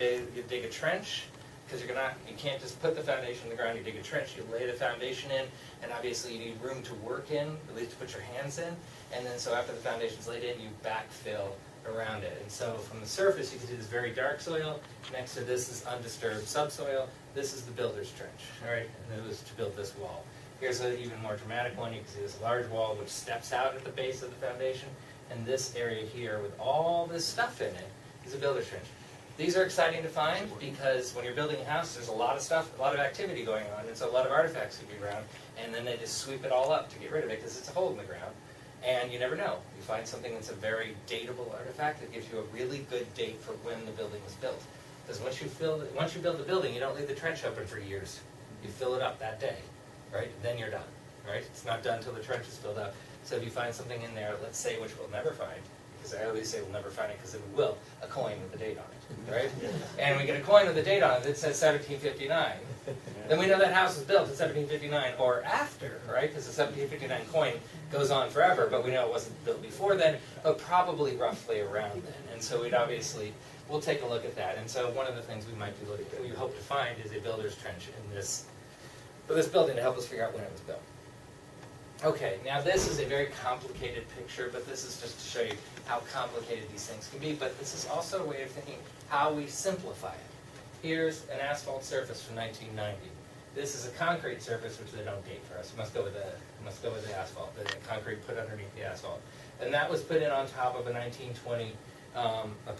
You dig a trench, because you can't just put the foundation in the ground, you dig a trench, you lay the foundation in, and obviously you need room to work in, at least to put your hands in, and then so after the foundation's laid in, you backfill around it. And so from the surface, you can see this very dark soil, next to this is undisturbed subsoil, this is the builder's trench, all right, and it was to build this wall. Here's an even more dramatic one, you can see this large wall which steps out at the base of the foundation, and this area here with all this stuff in it is a builder's trench. These are exciting to find because when you're building a house, there's a lot of stuff, a lot of activity going on, and so a lot of artifacts could be around, and then they just sweep it all up to get rid of it because it's a hole in the ground, and you never know. You find something that's a very dateable artifact that gives you a really good date for when the building was built. Because once you build the building, you don't leave the trench open for years. You fill it up that day, right? Then you're done, right? It's not done until the trench is filled up. So if you find something in there, let's say, which we'll never find, because I always say we'll never find it because we will, a coin with a date on it, right? And we get a coin with a date on it that says 1759. Then we know that house was built in 1759 or after, right? Because the 1759 coin goes on forever, but we know it wasn't built before then, but probably roughly around then. And so we'll take a look at that. And so one of the things we hope to find is a builder's trench in this building to help us figure out when it was built. Okay, now this is a very complicated picture, but this is just to show you how complicated these things can be, but this is also a way of thinking how we simplify it. Here's an asphalt surface from 1990. This is a concrete surface, which they don't date for us. It must go with the asphalt, the concrete put underneath the asphalt. And that was put in on top of a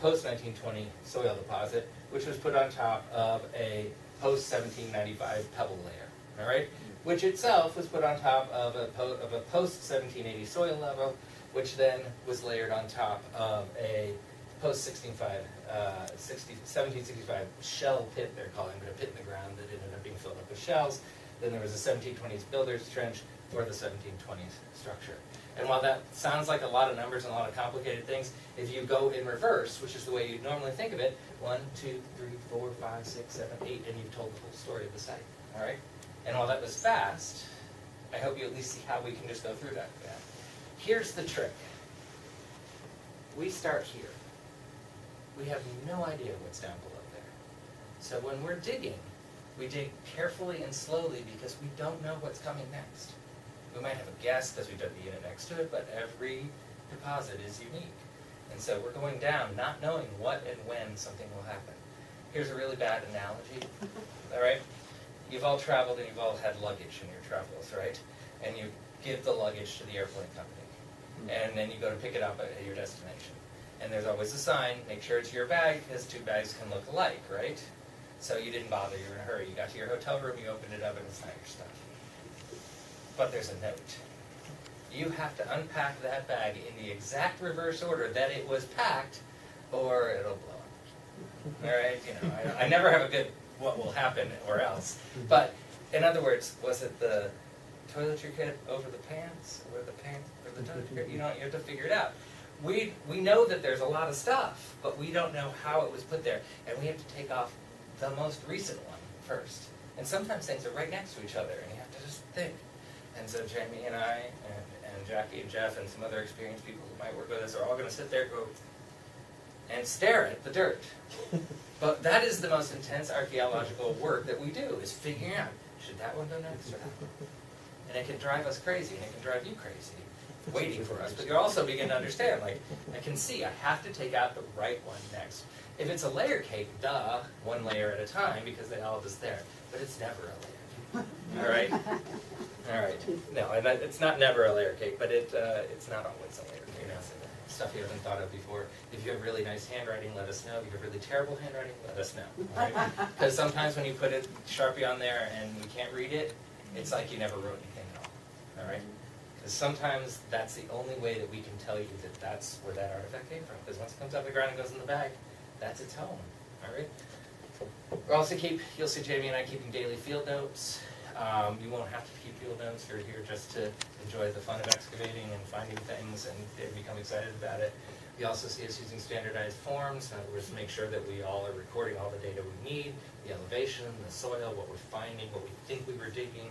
post-1920 soil deposit, which was put on top of a post-1795 pebble layer, all right? Which itself was put on top of a post-1780 soil level, which then was layered on top of a post-1765 shell pit, they're calling it, a pit in the ground that ended up being filled up with shells. Then there was a 1720s builder's trench for the 1720s structure. And while that sounds like a lot of numbers and a lot of complicated things, if you go in reverse, which is the way you'd normally think of it, 1, 2, 3, 4, 5, 6, 7, 8, and you've told the whole story of the site, all right? And while that was fast, I hope you at least see how we can just go through that. Here's the trick. We start here. We have no idea what's down below there. So when we're digging, we dig carefully and slowly because we don't know what's coming next. We might have a guess because we've done the unit next to it, but every deposit is unique. And so we're going down not knowing what and when something will happen. Here's a really bad analogy, all right? You've all traveled and you've all had luggage in your travels, right? And you give the luggage to the airplane company. And then you go to pick it up at your destination. And there's always a sign, make sure it's your bag, because two bags can look alike, right? So you didn't bother, you were in a hurry. You got to your hotel room, you opened it up, and it's not your stuff. But there's a note. You have to unpack that bag in the exact reverse order that it was packed, or it'll blow up. All right? You know, I never have a good what will happen or else. But in other words, was it the toiletry kit over the pants, or the pants or the toiletry kit? You know, you have to figure it out. We know that there's a lot of stuff, but we don't know how it was put there, and we have to take off the most recent one first. And sometimes things are right next to each other, and you have to just think. And so Jamie and I, and Jackie and Jeff, and some other experienced people who might work with us are all going to sit there and go and stare at the dirt. But that is the most intense archaeological work that we do, is figuring out, should that one go next or that one? And it can drive us crazy, and it can drive you crazy, waiting for us. But you also begin to understand, like, I can see I have to take out the right one next. If it's a layer cake, duh, one layer at a time, because they all just there. But it's never a layer cake. All right? All right. No, and it's not never a layer cake, but it's not always a layer cake. You know, stuff you haven't thought of before. If you have really nice handwriting, let us know. If you have really terrible handwriting, let us know. Because sometimes when you put it Sharpie on there and we can't read it, it's like you never wrote anything at all. All right? Because sometimes that's the only way that we can tell you that that's where that artifact came from. Because once it comes out of the ground and goes in the bag, that's its home. All right? You'll see Jamie and I keeping daily field notes. You won't have to keep field notes. You're here just to enjoy the fun of excavating and finding things and become excited about it. You also see us using standardized forms. In other words, to make sure that we all are recording all the data we need, the elevation, the soil, what we're finding, what we think we were digging,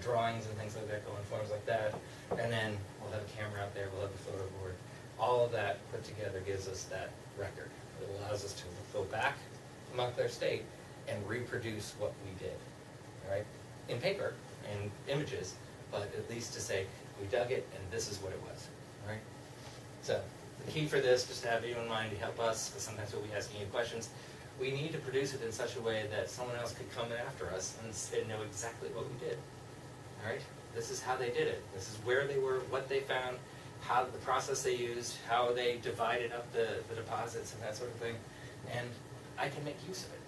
drawings and things like that go in forms like that. And then we'll have a camera out there, we'll have a photo board. All of that put together gives us that record. It allows us to go back among their state and reproduce what we did, all right? In paper, in images, but at least to say, we dug it and this is what it was, all right? So the key for this, just to have you in mind to help us, because sometimes we'll be asking you questions, we need to produce it in such a way that someone else could come in after us and know exactly what we did, all right? This is how they did it. This is where they were, what they found, how the process they used, how they divided up the deposits and that sort of thing, and I can make use of it.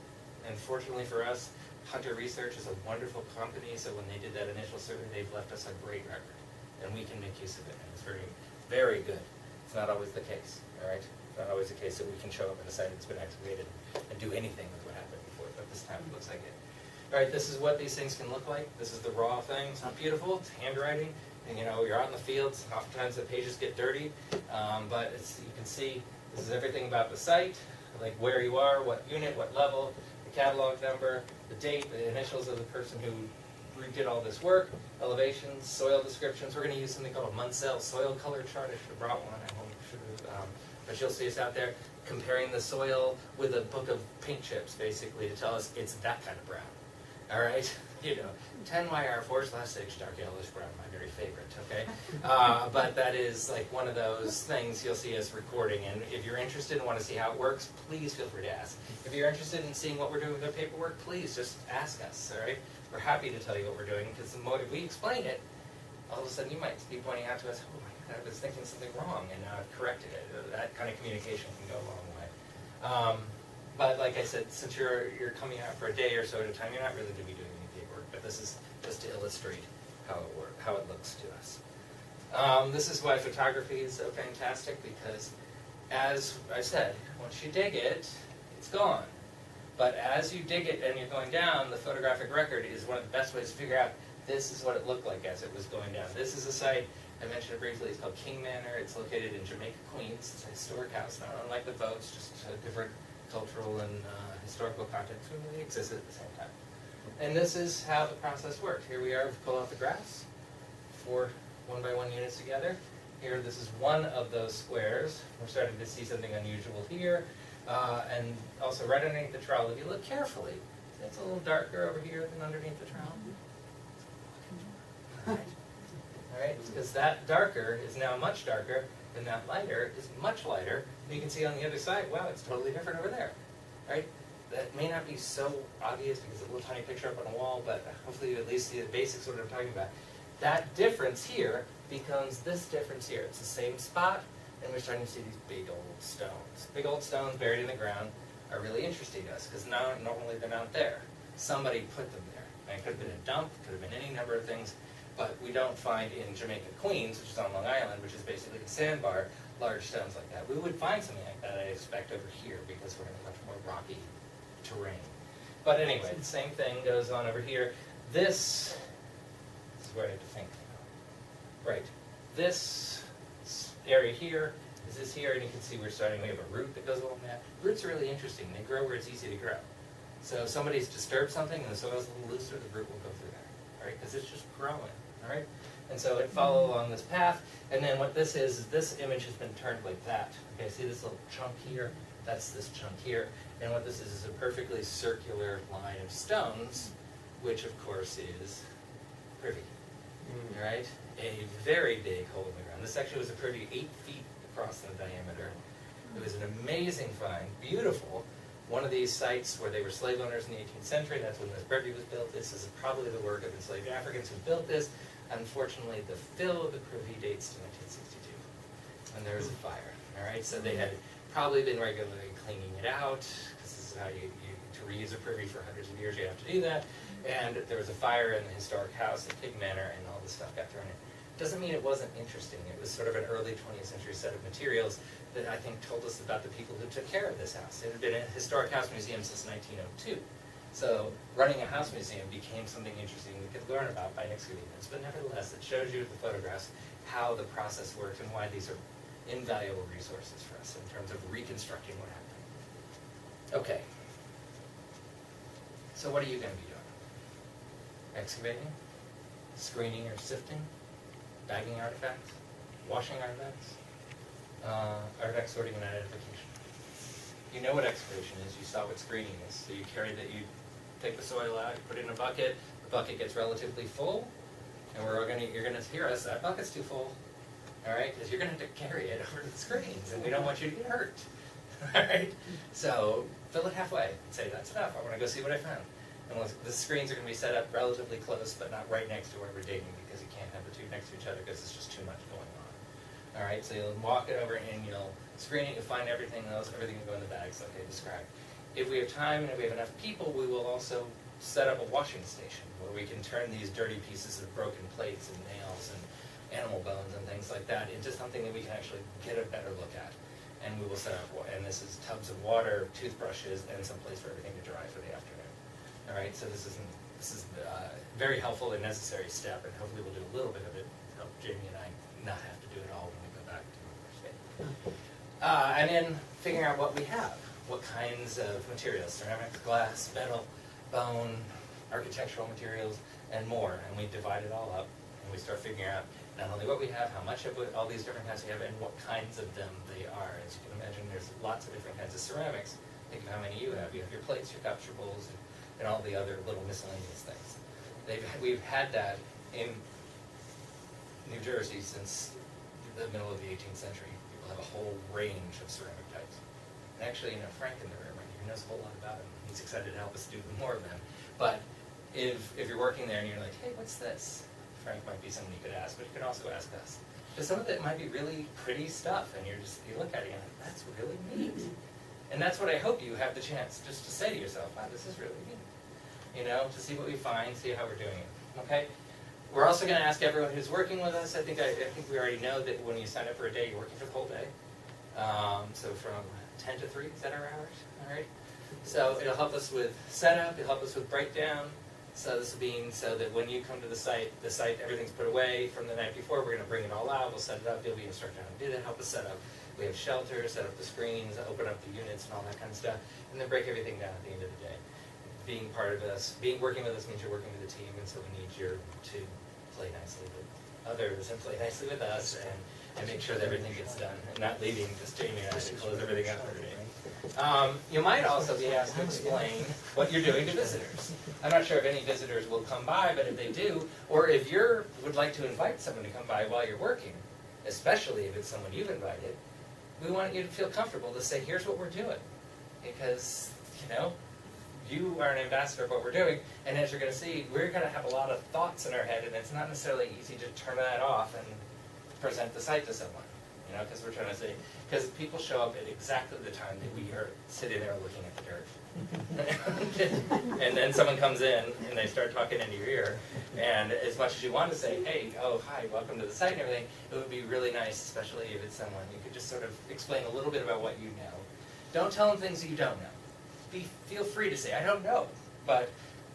And fortunately for us, Hunter Research is a wonderful company, so when they did that initial survey, they've left us a great record, and we can make use of it, and it's very, very good. It's not always the case, all right? It's not always the case that we can show up at a site that's been excavated and do anything with what happened before, but this time it looks like it. All right, this is what these things can look like. This is the raw thing. It's not beautiful, it's handwriting, and you know, you're out in the fields, oftentimes the pages get dirty, but you can see this is everything about the site, like where you are, what unit, what level, the catalog number, the date, the initials of the person who did all this work, elevations, soil descriptions. We're going to use something called a Munsell soil color chart. I should have brought one. But you'll see us out there comparing the soil with a book of paint chips, basically, to tell us it's that kind of brown. All right? You know, 10YR4/6 dark yellowish brown, my very favorite, okay? But that is like one of those things you'll see us recording. And if you're interested and want to see how it works, please feel free to ask. If you're interested in seeing what we're doing with our paperwork, please just ask us, all right? We're happy to tell you what we're doing, because the more we explain it, all of a sudden you might be pointing out to us, oh my God, I was thinking something wrong, and now I've corrected it. That kind of communication can go a long way. But like I said, since you're coming out for a day or so at a time, you're not really going to be doing any paperwork, but this is just to illustrate how it looks to us. This is why photography is so fantastic, because as I said, once you dig it, it's gone. But as you dig it and you're going down, the photographic record is one of the best ways to figure out this is what it looked like as it was going down. This is a site, I mentioned it briefly, it's called King Manor. It's located in Jamaica, Queens. It's a historic house, not unlike the Vought, just a different cultural and historical context really exists at the same time. And this is how the process worked. Here we are, we pull out the graphs, 4 one-by-one units together. Here, this is one of those squares. We're starting to see something unusual here. And also right underneath the trowel, if you look carefully, it's a little darker over here than underneath the trowel. All right, because that darker is now much darker, and that lighter is much lighter. And you can see on the other side, wow, it's totally different over there. Right? That may not be so obvious because it's a little tiny picture up on a wall, but hopefully you at least see the basics of what I'm talking about. That difference here becomes this difference here. It's the same spot, and we're starting to see these big old stones. Big old stones buried in the ground are really interesting to us because now normally they're not there. Somebody put them there. And it could have been a dump, it could have been any number of things, but we don't find in Jamaica, Queens, which is on Long Island, which is basically a sandbar, large stones like that. We would find something like that, I expect, over here because we're in a much more rocky terrain. But anyway, the same thing goes on over here. This is where I had to think. Right. This area here is this here, and you can see we have a root that goes along that. Roots are really interesting. They grow where it's easy to grow. So if somebody's disturbed something and the soil's a little looser, the root will go through there, right? Because it's just growing, all right? And so it follows along this path, and then what this is this image has been turned like that. Okay, see this little chunk here? That's this chunk here. And what this is a perfectly circular line of stones, which of course is privy, all right? A very big hole in the ground. This actually was a privy 8 feet across in diameter. It was an amazing find, beautiful. One of these sites where they were slave owners in the 18th century, that's when this privy was built. This is probably the work of enslaved Africans who built this. Unfortunately, the fill of the privy dates to 1962, and there was a fire, all right? So they had probably been regularly cleaning it out, because this is how to reuse a privy for hundreds of years, you have to do that. And there was a fire in the historic house at King Manor, and all this stuff got thrown in. Doesn't mean it wasn't interesting. It was sort of an early 20th century set of materials that I think told us about the people who took care of this house. It had been a historic house museum since 1902. So running a house museum became something interesting we could learn about by excavating this. But nevertheless, it shows you with the photographs how the process worked and why these are invaluable resources for us in terms of reconstructing what happened. Okay. So what are you going to be doing? Excavating? Screening or sifting? Bagging artifacts? Washing artifacts? Artifact sorting and identification. You know what excavation is. You saw what screening is. So you carry that. You take the soil out. You put it in a bucket. The bucket gets relatively full, and you're gonna hear us. That bucket's too full. All right, because you're gonna have to carry it over to the screens, and we don't want you to get hurt. All right. So fill it halfway. Say that's enough. I want to go see what I found. And the screens are going to be set up relatively close, but not right next to where we're digging, because you can't have the two next to each other because it's just too much going on. All right, so you'll walk it over and you'll screen it, you'll find everything else, everything will go in the bags like I described. If we have time and if we have enough people, we will also set up a washing station where we can turn these dirty pieces of broken plates and nails and animal bones and things like that into something that we can actually get a better look at. And we will set up, and this is tubs of water, toothbrushes, and some place for everything to dry for the afternoon. All right, so this is a very helpful and necessary step, and hopefully we'll do a little bit of it to help Jamie and I not have to do it all when we go back to university. And then figuring out what we have, what kinds of materials: ceramics, glass, metal, bone, architectural materials, and more. And we divide it all up, and we start figuring out not only what we have, how much of all these different kinds we have, and what kinds of them they are. As you can imagine, there's lots of different kinds of ceramics. Think of how many you have. You have your plates, your cups, your bowls, and all the other little miscellaneous things. We've had that in New Jersey since the middle of the 18th century. People have a whole range of ceramic types. And actually, Frank in the room right here knows a whole lot about them. He's excited to help us do more of them. But if you're working there and you're like, hey, what's this? Frank might be someone you could ask, but you could also ask us. Because some of it might be really pretty stuff, and you look at it and you're like, that's really neat. And that's what I hope you have the chance just to say to yourself, wow, this is really neat. To see what we find, see how we're doing it. Okay? We're also going to ask everyone who's working with us. I think we already know that when you sign up for a day, you're working for the whole day. So from 10 to 3, is that our hours? All right. So it'll help us with setup. It'll help us with breakdown. So this will mean so that when you come to the site, everything's put away from the night before. We're going to bring it all out. We'll set it up. You'll be instructed how to do that. Help us set up. We have shelter, set up the screens, open up the units and all that kind of stuff, and then break everything down at the end of the day. Being part of us, working with us means you're working with the team, and so we need you to play nicely with others and play nicely with us and make sure that everything gets done, and not leaving just Jamie and I to close everything up every day. You might also be asked to explain what you're doing to visitors. I'm not sure if any visitors will come by, but if they do, or if you would like to invite someone to come by while you're working, especially if it's someone you've invited, we want you to feel comfortable to say, here's what we're doing. Because, you are an ambassador of what we're doing, and as you're going to see, we're going to have a lot of thoughts in our head, and it's not necessarily easy to turn that off and present the site to someone, because we're trying to say, because people show up at exactly the time that we are sitting there looking at the dirt. And then someone comes in, and they start talking into your ear, and as much as you want to say, hey, oh, hi, welcome to the site and everything, it would be really nice, especially if it's someone, you could just sort of explain a little bit about what you know. Don't tell them things that you don't know. Feel free to say, I don't know. But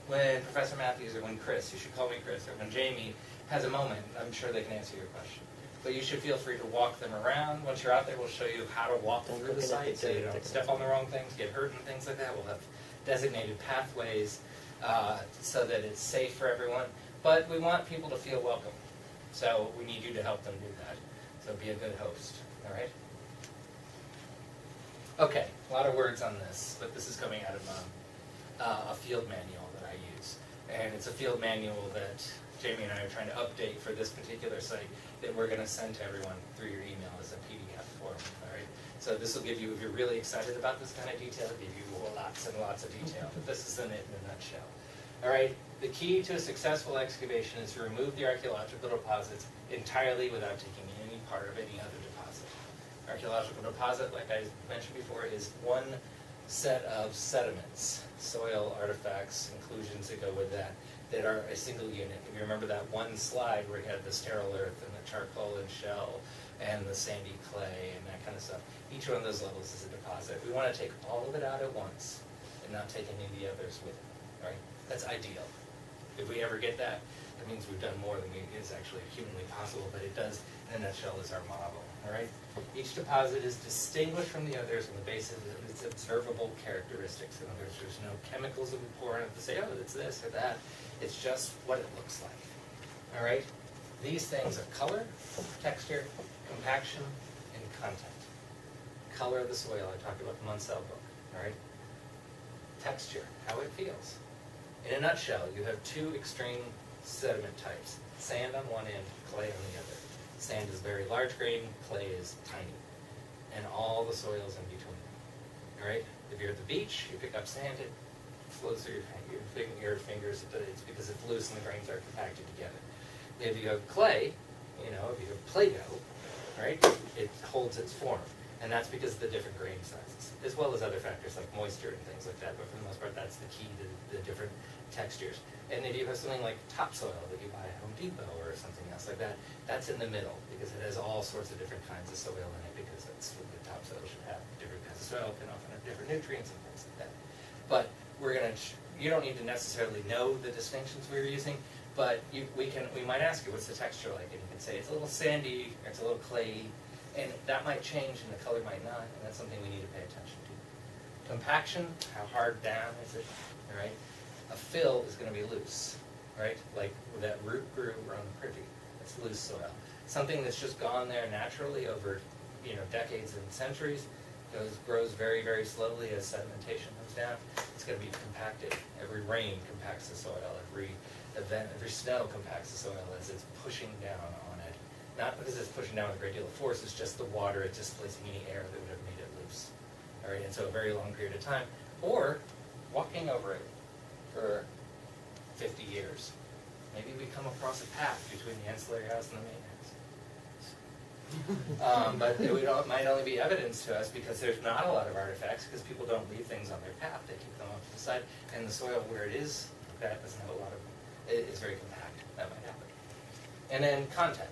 when Professor Matthews or when Chris, you should call me Chris, or when Jamie has a moment, I'm sure they can answer your question. But you should feel free to walk them around. Once you're out there, we'll show you how to walk through the site so you don't step on the wrong things, get hurt and things like that. We'll have designated pathways so that it's safe for everyone. But we want people to feel welcome. So we need you to help them do that. So be a good host, all right? Okay, a lot of words on this, but this is coming out of a field manual that I use. And it's a field manual that Jamie and I are trying to update for this particular site that we're going to send to everyone through your email as a PDF form. All right. So this will give you, if you're really excited about this kind of detail, it'll give you lots and lots of detail. But this is it in a nutshell. All right. The key to a successful excavation is to remove the archaeological deposits entirely without taking any part of any other deposit. Archaeological deposit, like I mentioned before, is one set of sediments, soil artifacts, inclusions that go with that are a single unit. If you remember that one slide where we had the sterile earth and the charcoal and shell and the sandy clay and that kind of stuff, each one of those levels is a deposit. We want to take all of it out at once and not take any of the others with it. All right? That's ideal. If we ever get that, that means we've done more than is actually humanly possible, but it does, in a nutshell, is our model. All right? Each deposit is distinguished from the others on the basis of its observable characteristics. In other words, there's no chemicals that we pour in it to say, oh, it's this or that. It's just what it looks like. All right? These things are color, texture, compaction, and content. Color of the soil, I talked about the Munsell book. All right? Texture, how it feels. In a nutshell, you have two extreme sediment types. Sand on one end, clay on the other. Sand is very large grain, clay is tiny. And all the soils in between. All right? If you're at the beach, you pick up sand, it flows through your fingers, it's because it's loose and the grains are compacted together. If you have clay, if you have Play-Doh, right, it holds its form. And that's because of the different grain sizes, as well as other factors like moisture and things like that. But for the most part, that's the key to the different textures. And if you have something like topsoil that you buy at Home Depot or something else like that, that's in the middle because it has all sorts of different kinds of soil in it because that's what the topsoil should have. Different kinds of soil can often have different nutrients and things like that. But you don't need to necessarily know the distinctions we're using, but we might ask you, what's the texture like? And you can say it's a little sandy, or it's a little clayey, and that might change and the color might not, and that's something we need to pay attention to. Compaction, how hard down is it, all right? A fill is going to be loose, right? Like that root grew around the privy, it's loose soil. Something that's just gone there naturally over decades and centuries, grows very, very slowly as sedimentation comes down. It's going to be compacted. Every rain compacts the soil. Every snow compacts the soil as it's pushing down on it. Not because it's pushing down with a great deal of force, it's just the water, it's displacing any air that would have made it loose. All right, and so a very long period of time. Or walking over it for 50 years. Maybe we come across a path between the ancillary house and the main house. But it might only be evidence to us because there's not a lot of artifacts because people don't leave things on their path. They keep them off to the side. And the soil where it is, that doesn't have a lot of, it's very compact. That might happen. And then content.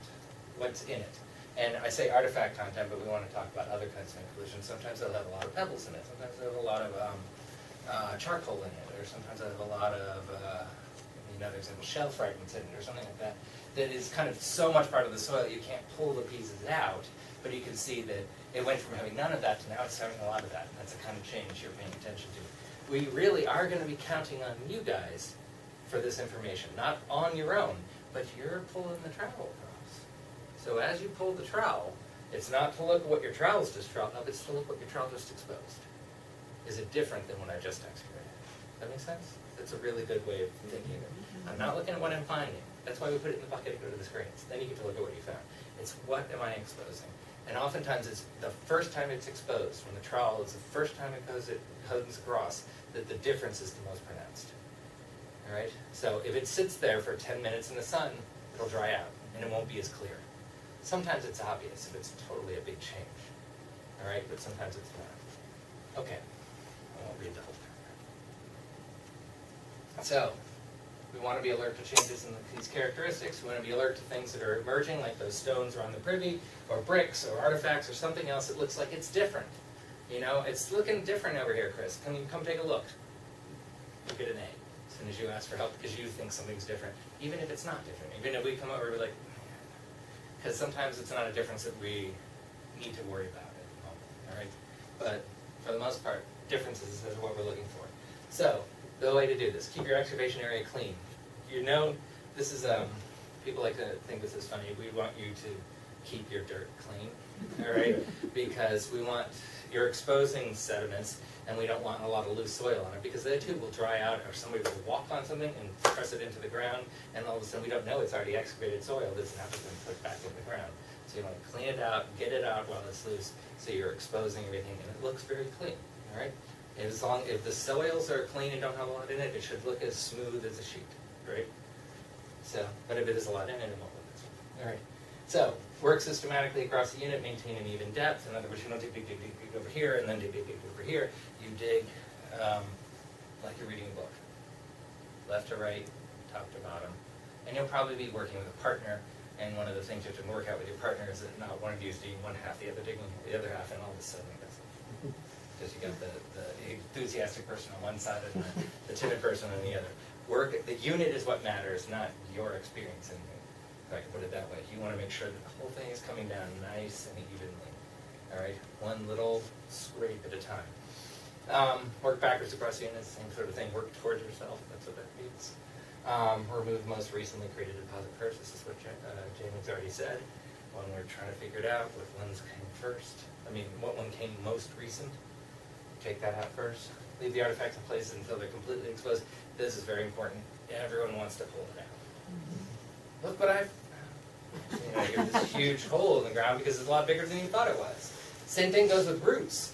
What's in it? And I say artifact content, but we want to talk about other kinds of inclusions. Sometimes they'll have a lot of pebbles in it. Sometimes they'll have a lot of charcoal in it. Or sometimes they'll have a lot of, another example, shell fragments in it or something like that. That is kind of so much part of the soil you can't pull the pieces out, but you can see that it went from having none of that to now it's having a lot of that. And that's the kind of change you're paying attention to. We really are going to be counting on you guys for this information. Not on your own, but you're pulling the trowel across. So as you pull the trowel, it's not to look at what your trowel's just troweled up, it's to look what your trowel just exposed. Is it different than what I just excavated? That makes sense? That's a really good way of thinking of it. I'm not looking at what I'm finding. That's why we put it in the bucket and go to the screens. Then you get to look at what you found. It's what am I exposing? And oftentimes it's the first time it's exposed, when the trowel is the first time it comes across, that the difference is the most pronounced. All right? So if it sits there for 10 minutes in the sun, it'll dry out and it won't be as clear. Sometimes it's obvious if it's totally a big change. All right? But sometimes it's not. Okay. I won't read the whole paragraph. So we want to be alert to changes in these characteristics. We want to be alert to things that are emerging, like those stones around the privy, or bricks, or artifacts, or something else that looks like it's different. It's looking different over here, Chris. Can you come take a look? You get an A as soon as you ask for help because you think something's different, even if it's not different. Even if we come over, we're like, because sometimes it's not a difference that we need to worry about at the moment. All right, but for the most part, differences is what we're looking for. So the way to do this: keep your excavation area clean. This is people like to think this is funny. We want you to keep your dirt clean, all right? Because you're exposing sediments, and we don't want a lot of loose soil on it because they too will dry out, or somebody will walk on something and press it into the ground, and all of a sudden we don't know it's already excavated soil that's now been put back in the ground. So you want to clean it out, get it out while it's loose, so you're exposing everything, and it looks very clean, all right? If the soils are clean and don't have a lot in it, it should look as smooth as a sheet, right? So, but if it is a lot in it, it won't look as smooth. All right. So, work systematically across the unit, maintain an even depth. In other words, you don't dig over here and then dig over here. You dig like you're reading a book, left to right, top to bottom. And you'll probably be working with a partner. And one of the things you have to work out with your partner is that not one of you is digging one half, the other digging the other half, and all of a sudden it doesn't. Because you got the enthusiastic person on one side and the timid person on the other. The unit is what matters, not your experience. And if I can put it that way, you want to make sure that the whole thing is coming down nice and evenly. All right, one little scrape at a time. Work backwards across the unit, same sort of thing. Work towards yourself. That's what that means. Remove most recently created deposit first. This is what Jamie's already said. When we're trying to figure it out, what ones came first. What one came most recent. take that out first. Leave the artifacts in place until they're completely exposed. This is very important. Everyone wants to pull it out. Look what I've found. You have this huge hole in the ground because it's a lot bigger than you thought it was. Same thing goes with roots.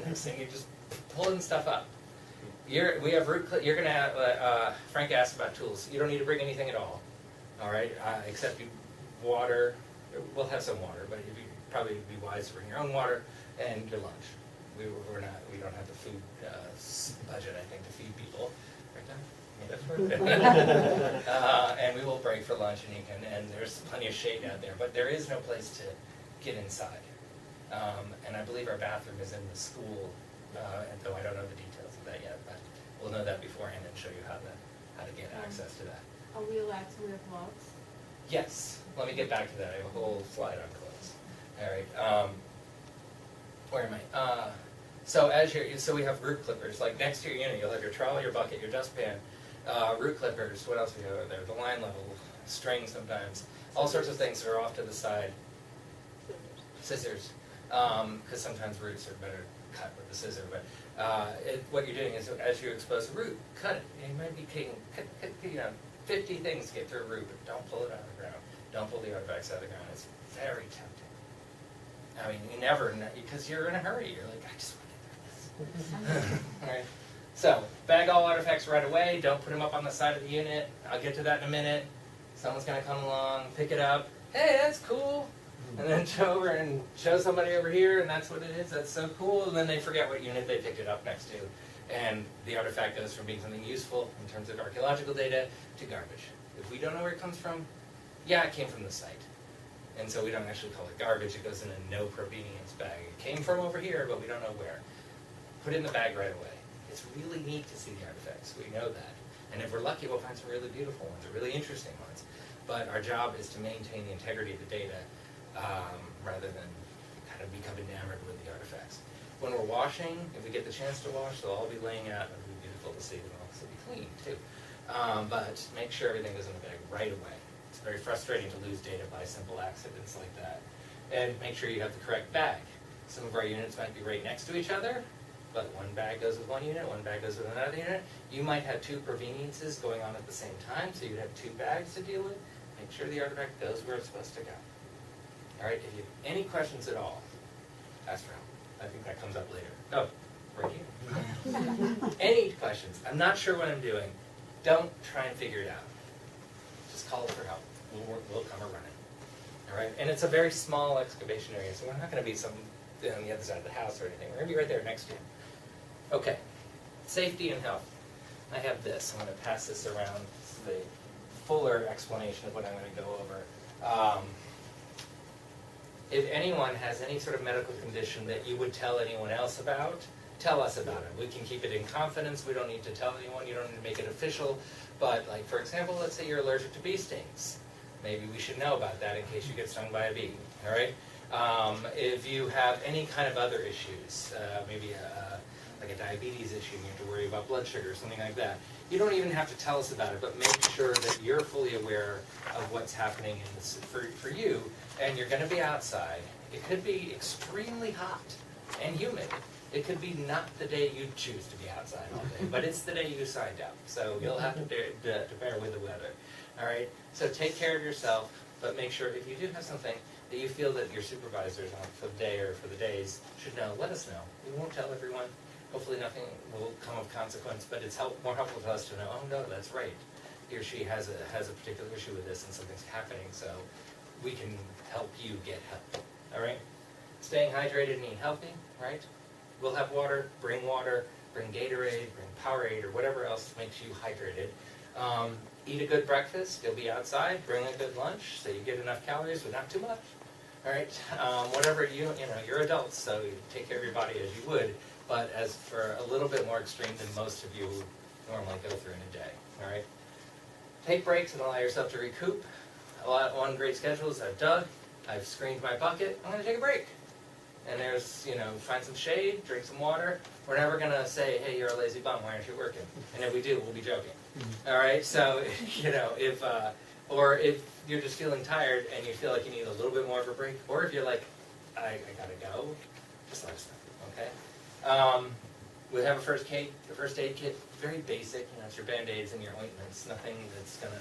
Next thing, you're just pulling stuff up. We have root. You're gonna have. Frank asked about tools. You don't need to bring anything at all. All right, except water. We'll have some water, but it'd probably be wise to bring your own water and your lunch. We don't have the food budget, I think, to feed people. Right now. And we will break for lunch, and there's plenty of shade out there, but there is no place to get inside. And I believe our bathroom is in the school, and though I don't know the details of that yet, but we'll know that beforehand and show you how to get access to that. Are we allowed to wear gloves? Yes. Let me get back to that. I have a whole slide on clothes. All right. Where am I? So we have root clippers. Like next to your unit, you'll have your trowel, your bucket, your dustpan, root clippers. What else do we have over there? The line level, string sometimes, all sorts of things that are off to the side. Scissors, because sometimes roots are better cut with the scissor. But what you're doing is, as you expose the root, cut it. You might be taking 50 things to get through a root, but don't pull it out of the ground. Don't pull the artifacts out of the ground. It's very tempting. I mean, you never know, because you're in a hurry. You're like, I just want to get through this. All right. So, bag all artifacts right away. Don't put them up on the side of the unit. I'll get to that in a minute. Someone's going to come along, pick it up. Hey, that's cool. And then show somebody over here, and that's what it is. That's so cool. And then they forget what unit they picked it up next to. And the artifact goes from being something useful in terms of archaeological data to garbage. If we don't know where it comes from, yeah, it came from the site. And so we don't actually call it garbage. It goes in a no provenience bag. It came from over here, but we don't know where. Put it in the bag right away. It's really neat to see the artifacts. We know that. And if we're lucky, we'll find some really beautiful ones or really interesting ones. But our job is to maintain the integrity of the data rather than kind of become enamored with the artifacts. When we're washing, if we get the chance to wash, they'll all be laying out. It'll be beautiful to see. They'll also be clean, too. But make sure everything goes in the bag right away. It's very frustrating to lose data by simple accidents like that. And make sure you have the correct bag. Some of our units might be right next to each other, but one bag goes with one unit, one bag goes with another unit. You might have two proveniences going on at the same time, so you'd have two bags to deal with. Make sure the artifact goes where it's supposed to go. All right, if you have any questions at all, ask for help. I think that comes up later. Oh, right here. Any questions? I'm not sure what I'm doing. Don't try and figure it out. Just call for help. We'll come running. All right, and it's a very small excavation area, so we're not going to be on the other side of the house or anything. We're going to be right there next to you. Okay, safety and health. I have this. I'm going to pass this around. This is the fuller explanation of what I'm going to go over. If anyone has any sort of medical condition that you would tell anyone else about, tell us about it. We can keep it in confidence. We don't need to tell anyone. You don't need to make it official. But, like, for example, let's say you're allergic to bee stings. Maybe we should know about that in case you get stung by a bee. All right? If you have any kind of other issues, maybe like a diabetes issue, you have to worry about blood sugar or something like that, you don't even have to tell us about it, but make sure that you're fully aware of what's happening in this, for you, and you're going to be outside. It could be extremely hot and humid. It could be not the day you choose to be outside all day, but it's the day you signed up, so you'll have to bear with the weather. All right? So take care of yourself, but make sure if you do have something that you feel that your supervisors for the day or for the days should know, let us know. We won't tell everyone. Hopefully nothing will come of consequence, but it's more helpful to us to know, oh no, that's right. He or she has a particular issue with this and something's happening, so we can help you get help. All right? Staying hydrated and eating healthy, right? We'll have water, bring Gatorade, bring Powerade, or whatever else makes you hydrated. Eat a good breakfast, you'll be outside, bring a good lunch, so you get enough calories, but not too much. All right? Whatever you're adults, so you take care of your body as you would, but as for a little bit more extreme than most of you normally go through in a day. All right? Take breaks and allow yourself to recoup. One great schedule is I've dug, I've screened my bucket, I'm going to take a break. And there's, find some shade, drink some water. We're never going to say, hey, you're a lazy bum, why aren't you working? And if we do, we'll be joking. All right? So, if you're just feeling tired and you feel like you need a little bit more of a break, or if you're like, I got to go, just let us know, okay? We have a first aid kit, very basic. It's your Band-Aids and your ointments. Nothing that's gonna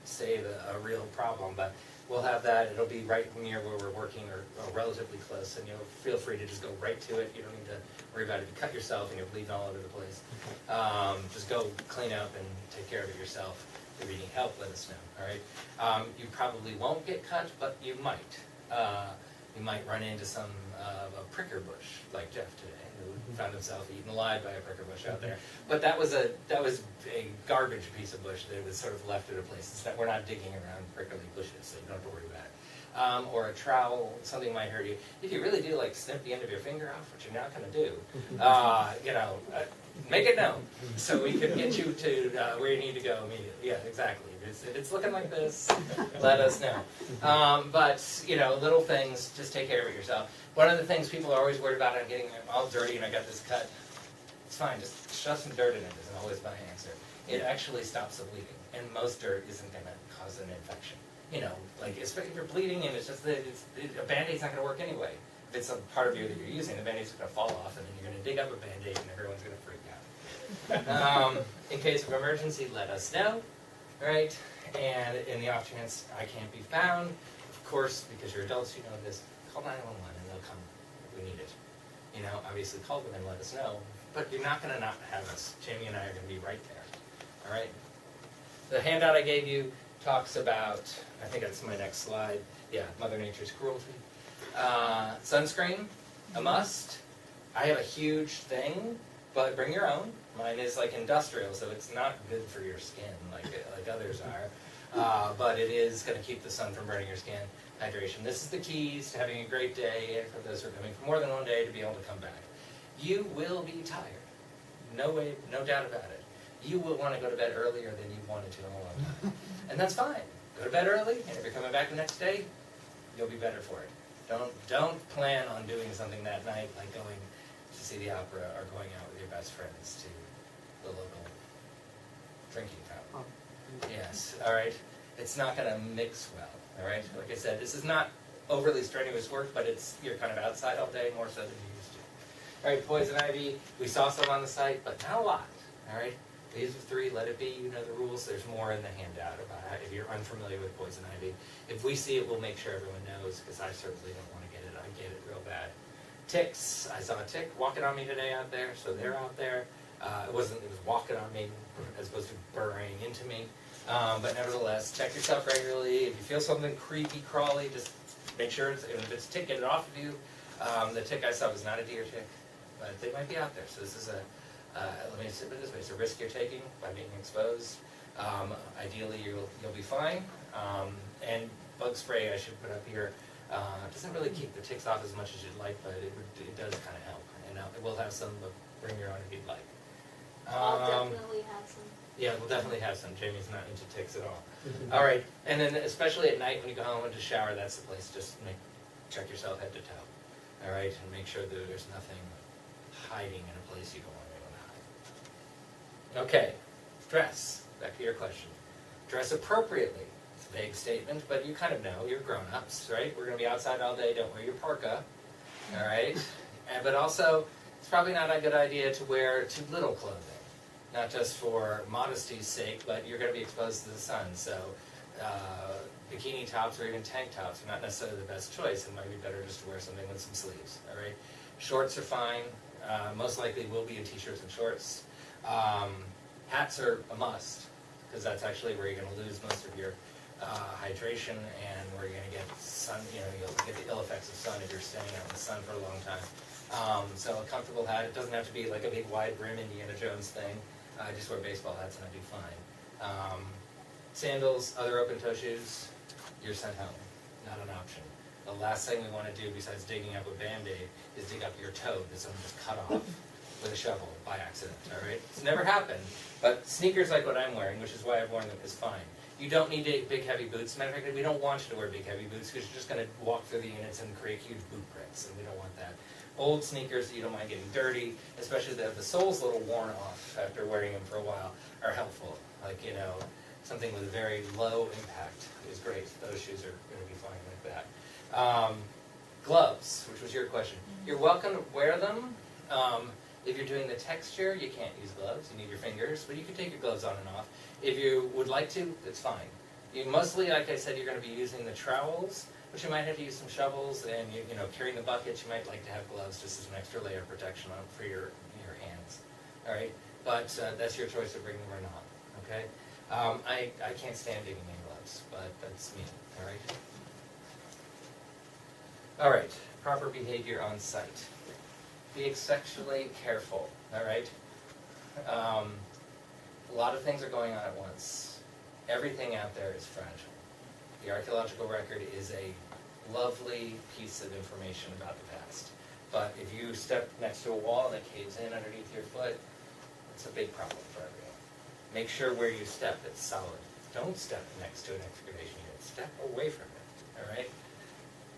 save a real problem, but we'll have that. It'll be right near where we're working or relatively close, and you'll feel free to just go right to it. You don't need to worry about it. If you cut yourself and you're bleeding all over the place, just go clean up and take care of it yourself. If you need help, let us know, all right? You probably won't get cut, but you might. You might run into some a pricker bush, like Jeff today, who found himself eaten alive by a pricker bush out there. But that was a garbage piece of bush that was sort of left at a place. It's not, we're not digging around prickly bushes, so you don't have to worry about it. Or a trowel, something might hurt you. If you really do, like, snip the end of your finger off, which you're not going to do, make it known so we can get you to where you need to go immediately. Yeah, exactly. If it's looking like this, let us know. But, little things, just take care of it yourself. One of the things people are always worried about, I'm getting all dirty and I got this cut. It's fine, just shove some dirt in it isn't always my answer. It actually stops the bleeding, and most dirt isn't going to cause an infection. If you're bleeding and it's just that a Band-Aid's not going to work anyway. If it's a part of you that you're using, the Band-Aid's going to fall off, and then you're going to dig up a Band-Aid, and everyone's going to freak out. In case of emergency, let us know, right? And in the off chance I can't be found, of course, because you're adults, you know this, call 911 and they'll come if we need it. Obviously call them and let us know, but you're not going to not have us. Jamie and I are going to be right there, all right? The handout I gave you talks about, I think that's my next slide, yeah, Mother Nature's cruelty. Sunscreen, a must. I have a huge thing, but bring your own. Mine is like industrial, so it's not good for your skin like others are. But it is going to keep the sun from burning your skin. Hydration. This is the keys to having a great day, and for those who are coming for more than one day to be able to come back. You will be tired. No doubt about it. You will want to go to bed earlier than you wanted to in a long time. And that's fine. Go to bed early, and if you're coming back the next day, you'll be better for it. Don't plan on doing something that night, like going to see the opera or going out with your best friends to the local drinking fountain. Yes, all right? It's not going to mix well, all right? Like I said, this is not overly strenuous work, but you're kind of outside all day, more so than you used to. All right, poison ivy, we saw some on the site, but not a lot, all right? These are 3, let it be, you know the rules. There's more in the handout about how, if you're unfamiliar with poison ivy. If we see it, we'll make sure everyone knows, because I certainly don't want to get it. I get it real bad. Ticks, I saw a tick walking on me today out there, so they're out there. It was walking on me as opposed to burrowing into me. But nevertheless, check yourself regularly. If you feel something creepy, crawly, just make sure if it's a tick, get it off of you. The tick I saw was not a deer tick, but they might be out there. So this is let me put it this way, it's a risk you're taking by being exposed. Ideally, you'll be fine. And bug spray I should put up here doesn't really keep the ticks off as much as you'd like, but it does kind of help. And it will have some, but bring your own if you'd like. I'll definitely have some. Yeah, we'll definitely have some. Jamie's not into ticks at all. All right, and then especially at night when you go home and to shower, that's the place. Just check yourself head to toe. All right, and make sure that there's nothing hiding in a place you don't want anyone to hide. Okay, dress. Back to your question. Dress appropriately. It's a vague statement, but you kind of know. You're grown-ups, right? We're going to be outside all day. Don't wear your parka. All right? But also, it's probably not a good idea to wear too little clothing. Not just for modesty's sake, but you're going to be exposed to the sun. So bikini tops or even tank tops are not necessarily the best choice. It might be better just to wear something with some sleeves. All right, shorts are fine. Most likely will be in t-shirts and shorts. Hats are a must, because that's actually where you're going to lose most of your hydration and where you're going to get sun. You'll get the ill effects of sun if you're standing out in the sun for a long time. So a comfortable hat. It doesn't have to be like a big wide brim Indiana Jones thing. I just wear baseball hats and I'd be fine. Sandals, other open-toe shoes, you're sent home. Not an option. The last thing we want to do besides digging up a Band-Aid is dig up your toe that someone just cut off with a shovel by accident, all right? It's never happened, but sneakers like what I'm wearing, which is why I've worn them, is fine. You don't need big heavy boots. Matter of fact, we don't want you to wear big heavy boots because you're just going to walk through the units and create huge boot prints, and we don't want that. Old sneakers that you don't mind getting dirty, especially the sole's a little worn off after wearing them for a while, are helpful. Like, something with very low impact is great. Those shoes are going to be fine like that. Gloves, which was your question. You're welcome to wear them. If you're doing the texture, you can't use gloves. You need your fingers, but you can take your gloves on and off. If you would like to, it's fine. You mostly, like I said, you're going to be using the trowels, but you might have to use some shovels, and you know, carrying the buckets, you might like to have gloves just as an extra layer of protection on for your hands. All right, but that's your choice to bring them or not. Okay, I can't stand digging in gloves, but that's me. All right. All right, proper behavior on site. Be exceptionally careful. All right. A lot of things are going on at once. Everything out there is fragile. The archaeological record is a lovely piece of information about the past. But if you step next to a wall that caves in underneath your foot, it's a big problem for everyone. Make sure where you step, it's solid. Don't step next to an excavation unit. Step away from it, all right?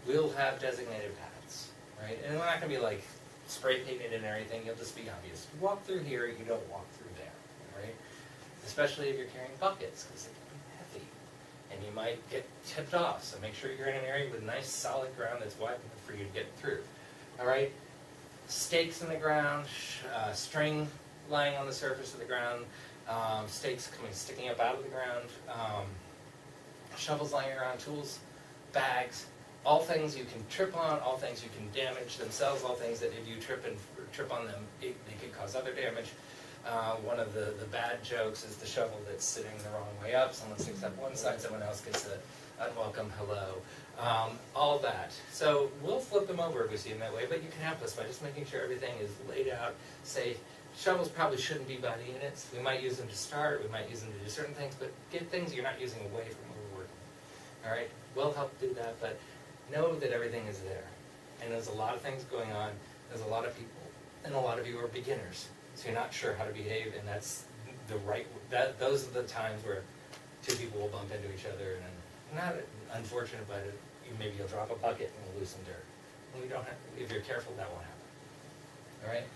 We'll have designated paths, right? And we're not going to be like spray painted and everything. You'll just be obvious. You walk through here, you don't walk through there, all right? Especially if you're carrying buckets, because it can be heavy. And you might get tipped off, so make sure you're in an area with nice solid ground that's wide enough for you to get through. All right? Stakes in the ground, string lying on the surface of the ground, stakes sticking up out of the ground, shovels lying around, tools, bags, all things you can trip on, all things you can damage themselves, all things that if you trip on them, they could cause other damage. One of the bad jokes is the shovel that's sitting the wrong way up. Someone sticks up one side, someone else gets an unwelcome hello. All that. So we'll flip them over if we see them that way, but you can help us by just making sure everything is laid out, safe. Shovels probably shouldn't be by the units. We might use them to start, we might use them to do certain things, but get things you're not using away from where we're working. All right? We'll help do that, but know that everything is there. And there's a lot of things going on. There's a lot of people, and a lot of you are beginners. So you're not sure how to behave, and that's the right. Those are the times where two people will bump into each other, and not unfortunate, but maybe you'll drop a bucket and you'll lose some dirt. And we don't have. If you're careful, that won't happen. All right.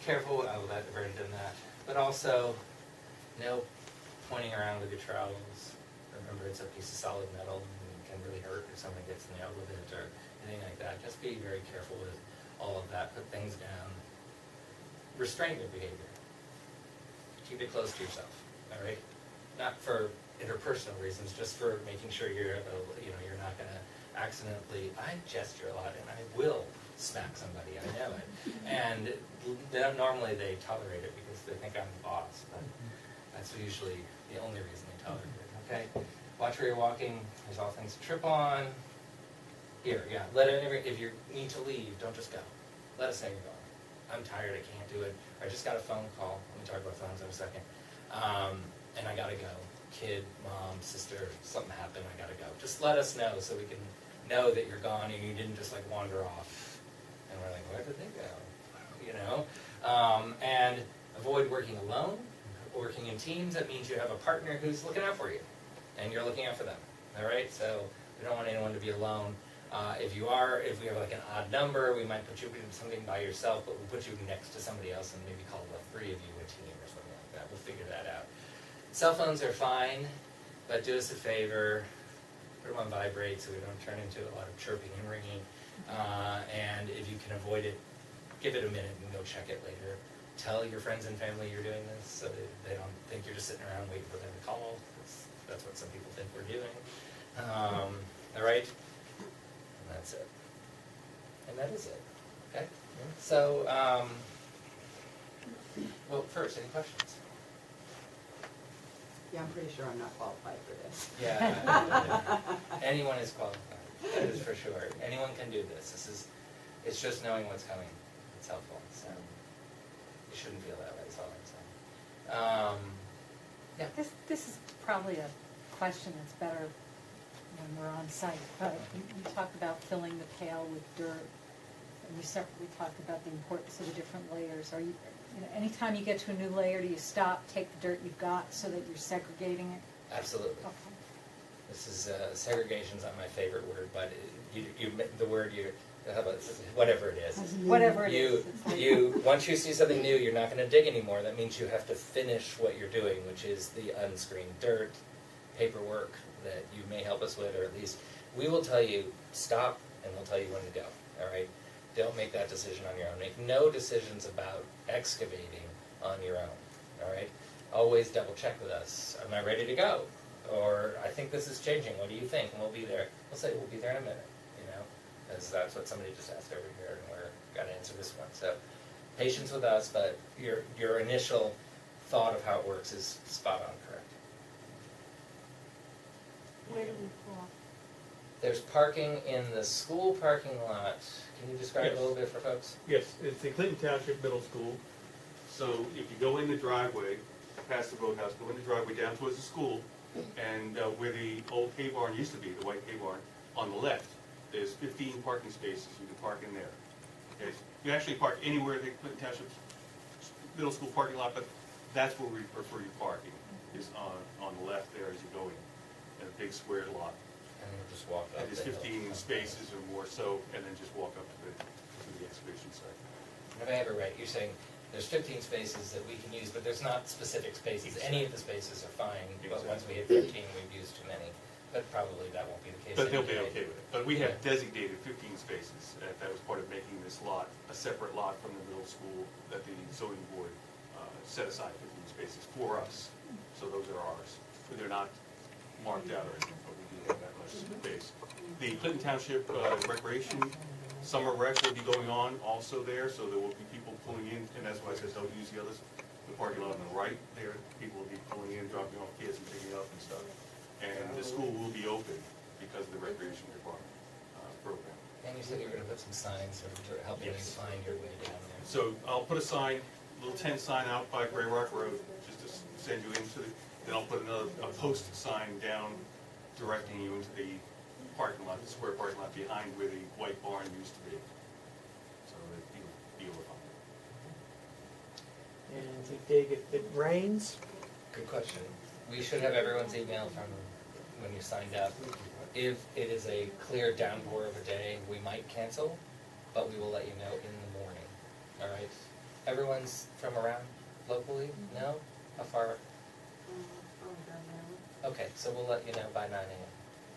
Careful. Oh, I've already done that. But also, no pointing around with your trowels. Remember, it's a piece of solid metal, and it can really hurt if someone gets nailed with it or anything like that. Just be very careful with all of that. Put things down. Restrain your behavior. Keep it close to yourself, all right? Not for interpersonal reasons, just for making sure you're not going to accidentally. I gesture a lot, and I will smack somebody. I know it, and normally they tolerate it because they think I'm the boss. But that's usually the only reason they tolerate it. Okay, watch where you're walking. There's all things to trip on. Here, yeah. If you need to leave, don't just go. Let us know you're going. I'm tired, I can't do it. I just got a phone call. Let me talk about phones in a second. And I gotta go. Kid, mom, sister, something happened, I gotta go. Just let us know so we can know that you're gone and you didn't just like wander off. And we're like, where did they go? You know? And avoid working alone, working in teams. That means you have a partner who's looking out for you. And you're looking out for them. All right? So we don't want anyone to be alone. If we have like an odd number, we might put you in something by yourself, but we'll put you next to somebody else and maybe call the three of you a team or something like that. We'll figure that out. Cell phones are fine, but do us a favor, put them on vibrate so we don't turn into a lot of chirping and ringing. And if you can avoid it, give it a minute and go check it later. Tell your friends and family you're doing this so that they don't think you're just sitting around waiting for them to call. That's what some people think we're doing. All right? That's it. And that is it. Okay? So, well, first, any questions? Yeah, I'm pretty sure I'm not qualified for this. Yeah. Anyone is qualified. That is for sure. Anyone can do this. It's just knowing what's coming. It's helpful. So, you shouldn't feel that way, is all I'm saying. Yeah. This is probably a question that's better when we're on site, but you talked about filling the pail with dirt, and you separately talked about the importance of the different layers. Are you anytime you get to a new layer, do you stop, take the dirt you've got so that you're segregating it? Absolutely. Okay. This is segregation's not my favorite word, but the word whatever it is. Whatever it is. You once you see something new, you're not going to dig anymore. That means you have to finish what you're doing, which is the unscreened dirt, paperwork that you may help us with, or at least we will tell you stop, and we'll tell you when to go. All right. Don't make that decision on your own. Make no decisions about excavating on your own, all right? Always double check with us. Am I ready to go? Or I think this is changing. What do you think? And we'll be there. We'll say we'll be there in a minute, because that's what somebody just asked over here, and we're got to answer this one. So patience with us, but your initial thought of how it works is spot on correct. Where do we pull? There's parking in the school parking lot. Can you describe it a little bit for folks? Yes, it's the Clinton Township Middle School. So if you go in the driveway, past the roadhouse, go in the driveway down towards the school, and where the old hay barn used to be, the white hay barn, on the left, there's 15 parking spaces. You can park in there. Okay? You actually park anywhere in the Clinton Township Middle School parking lot, but that's where we prefer you parking, is on the left there as you go in a big square lot. And we'll just walk up. And there's the hill. 15 spaces or more so, and then just walk up to the excavation site. If I have it right, you're saying there's 15 spaces that we can use, but there's not specific spaces. Any of the spaces are fine, but once we hit 15, we've used too many. But probably that won't be the case. But they'll be anyway. okay with it. But we have designated 15 spaces. That was part of making this lot a separate lot from the middle school, that the zoning board set aside 15 spaces for us. So those are ours. But they're not marked out or anything, but we do have that much space. The Clinton Township Recreation Summer Rec will be going on also there, so there will be people pulling in, and that's why I said don't use the parking lot on the right there. People will be pulling in, dropping off kids and picking up and stuff. And the school will be open because of the recreation department program. And you said you were going to put some signs or to help you Yes. find your way down there. So I'll put a sign, little tent sign out by Gray Rock Road, just to send you into then I'll put a post sign down directing you into the parking lot, the square parking lot behind where the white barn used to be. So that you'll be able to find it. And we dig if it rains. Good question. We should have everyone's email from when you signed up. If it is a clear downpour of a day, we might cancel, but we will let you know in the morning. All right? Everyone's from around locally? No? How far? Okay, so we'll let you know by 9 a.m.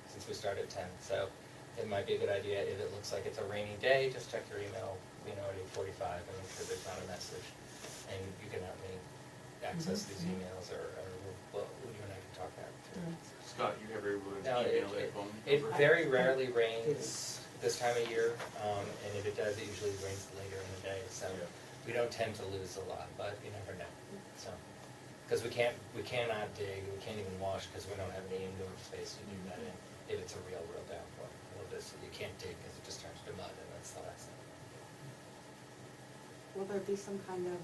since we start at 10. So it might be a good idea if it looks like it's a rainy day, just check your email, at 8:45 and make sure there's not a message. And you can help me access these emails or well, you and I can talk that too. Scott, you have everyone's No, email and phone it number? very rarely rains this time of year, and if it does, it usually rains later in the day, so Yeah. we don't tend to lose a lot, but you never know, so. Because we cannot dig, we can't even wash because we don't have any indoor space to do that in, if it's a real downpour. You can't dig because it just turns to mud, and that's the last thing. Will there be some kind of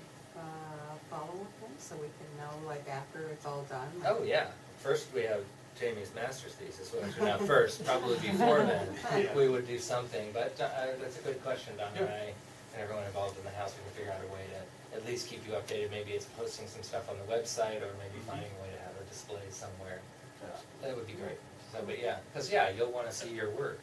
follow-up thing, so we can know, like, after it's all done? like- Oh, yeah, first we have Jamie's master's thesis, which are now first, probably before then, Yeah. we would do something, but that's a good question, Don and I, and everyone involved in the house, we can figure out a way to at least keep you updated, maybe it's posting some stuff on the website, or maybe finding a way to have a display somewhere. That would be great, so, but yeah, because you'll want to see your work,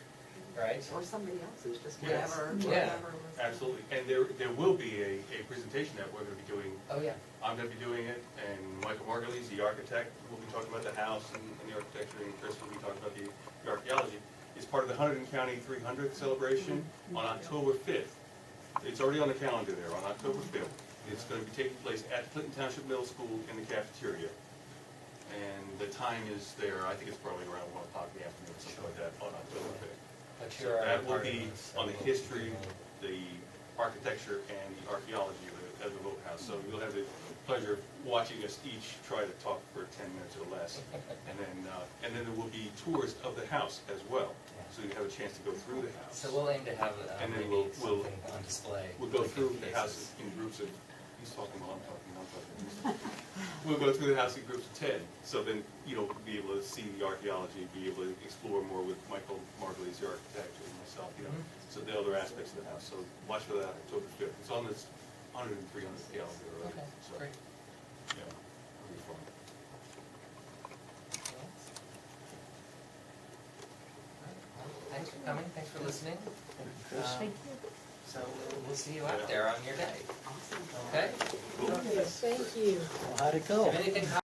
right? Or somebody else's, just Yes. whatever, Yeah. whatever was. Absolutely. And there will be a presentation that we're going to be doing. Oh, yeah, I'm going to be doing it, and Michael Margulies, the architect, will be talking about the house and the architecture, and Chris will be talking about the archaeology. It's part of the Hunterdon County 300th celebration on October 5th. It's already on the calendar there, on October 5th. It's going to be taking place at Clinton Township Middle School in the cafeteria. And the time is there, I think it's probably around 1 o'clock in the afternoon, something like that, on October 5th. but So you're already that will part of be this, so on the we'll- history, the architecture, and the archaeology of the Vought house. So you'll have the pleasure of watching us each try to talk for 10 minutes or less. And then there will be tours of the house as well. So you have a chance to go through the house. So we'll aim to have And then maybe we'll- something on display. We'll go like through in the cases. house in groups of, he's talking while I'm talking. We'll go through the house in groups of 10, so then, be able to see the archaeology, be able to explore more with Michael Margulies, the architect, and myself, so the other aspects of the house. So watch for that October 5th. It's on this 100 and 300 calendar already. Okay, So, great. yeah, it'll be fun. Thanks for coming, thanks for listening. Thank you. So we'll see you out there on your day, Awesome. okay? Thank you. How'd it go? If anything